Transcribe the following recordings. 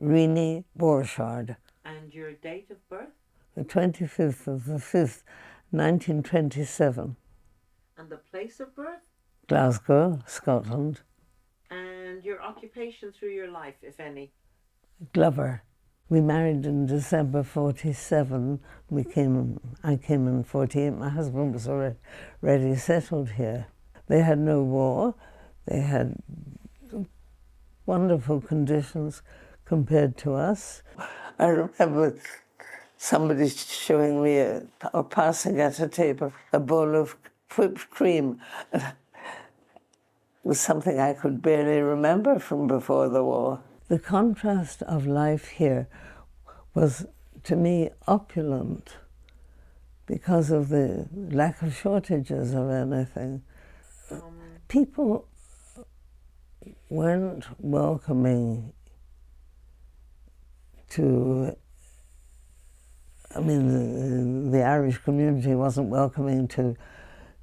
Renee Borchardt. And your date of birth? The 25th of the 5th, 1927. And the place of birth? Glasgow, Scotland. And your occupation through your life, if any? Glover. We married in December 47. I came in 48. My husband was already settled here. They had no war. They had wonderful conditions compared to us. I remember somebody showing me or passing at a table a bowl of whipped cream. It was something I could barely remember from before the war. The contrast of life here was, to me, opulent because of the lack of shortages of anything. People weren't welcoming to, I mean, the Irish community wasn't welcoming to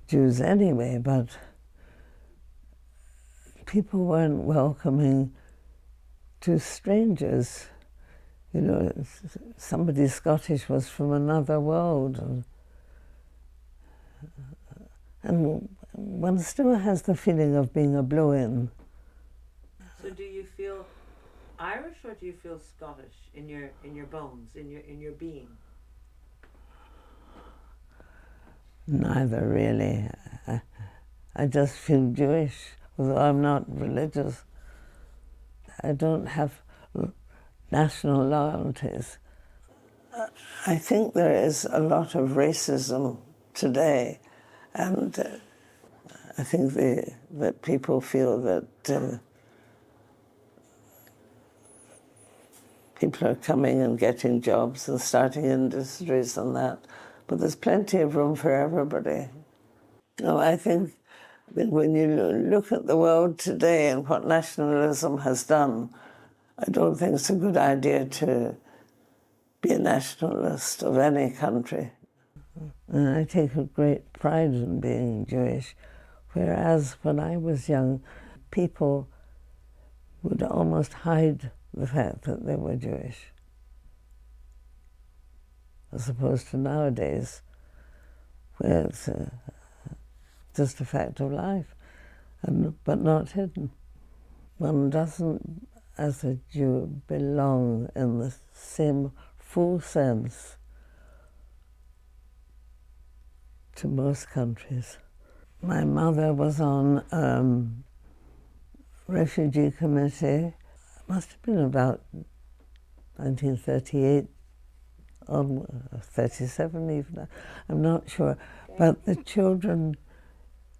Jews anyway, but people weren't welcoming to strangers. You know, somebody Scottish was from another world. And one still has the feeling of being a blow-in. So do you feel Irish or do you feel Scottish in your bones, in your being? Neither, really. I just feel Jewish, although I'm not religious. I don't have national loyalties. I think there is a lot of racism today, and I think that people feel that people are coming and getting jobs and starting industries and that, but there's plenty of room for everybody. No, I think that when you look at the world today and what nationalism has done, I don't think it's a good idea to be a nationalist of any country. And I take a great pride in being Jewish, whereas when I was young, people would almost hide the fact that they were Jewish, as opposed to nowadays, where it's just a fact of life, but not hidden. One doesn't, as a Jew, belong in the same full sense to most countries. My mother was on refugee committee. It must have been about 1938, on 37 even, I'm not sure. But the children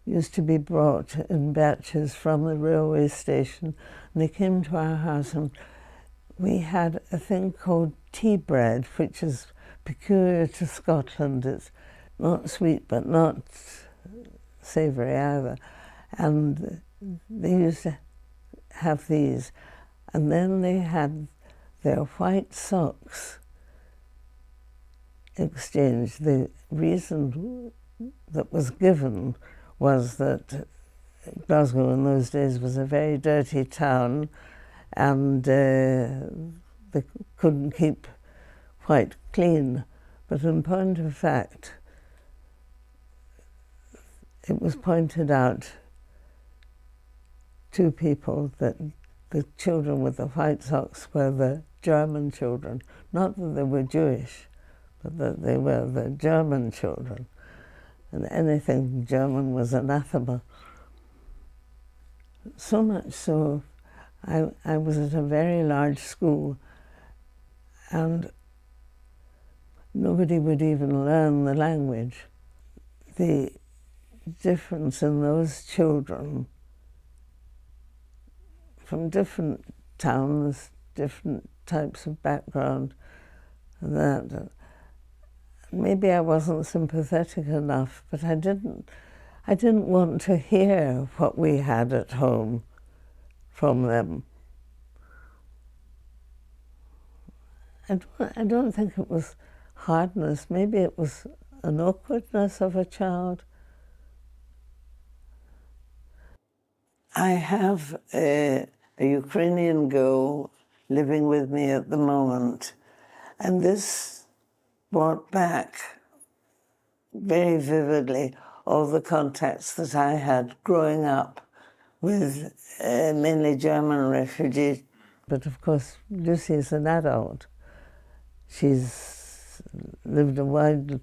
used to be brought in batches from the railway station, and they came to our house, and we had a thing called tea bread, which is peculiar to Scotland. It's not sweet, but not savoury either. And they used to have these. And then they had their white socks exchanged. The reason that was given was that Glasgow in those days was a very dirty town, and they couldn't keep white clean. But in point of fact, it was pointed out to people that the children with the white socks were the German children. Not that they were Jewish, but that they were the German children. And anything German was anathema. So much so, I was at a very large school, and nobody would even learn the language. The difference in those children from different towns, different types of background, that maybe I wasn't sympathetic enough, but I didn't want to hear what we had at home from them. I don't think it was hardness. Maybe it was an awkwardness of a child. I have a Ukrainian girl living with me at the moment. And this brought back very vividly all the contacts that I had growing up with mainly German refugees. But of course, Lucy is an adult. She's lived a wide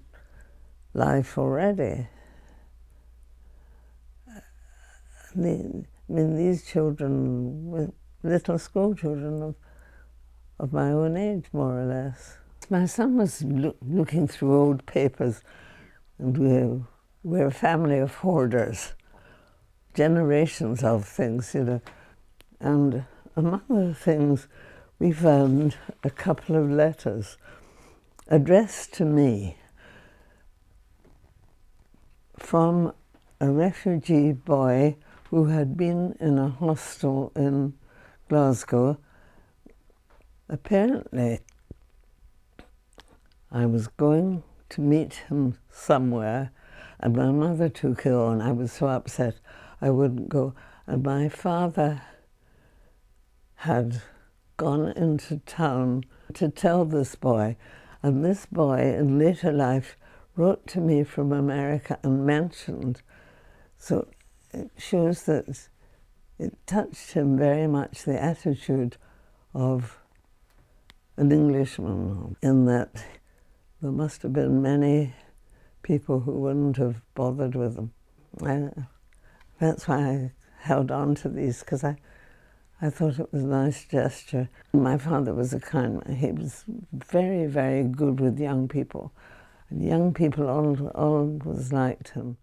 life already. I mean, these children were little school children of my own age, more or less. My son was looking through old papers, and we're a family of hoarders, generations of things, you know. And among the things, we found a couple of letters addressed to me from a refugee boy who had been in a hostel in Glasgow. Apparently, I was going to meet him somewhere, and my mother took ill, and I was so upset I wouldn't go. And my father had gone into town to tell this boy, and this boy in later life wrote to me from America and mentioned. So it shows that it touched him very much, the attitude of an Englishman, in that there must have been many people who wouldn't have bothered with them. That's why I held on to these, because I thought it was a nice gesture. My father was a kind man. He was very, very good with young people. And young people always liked him.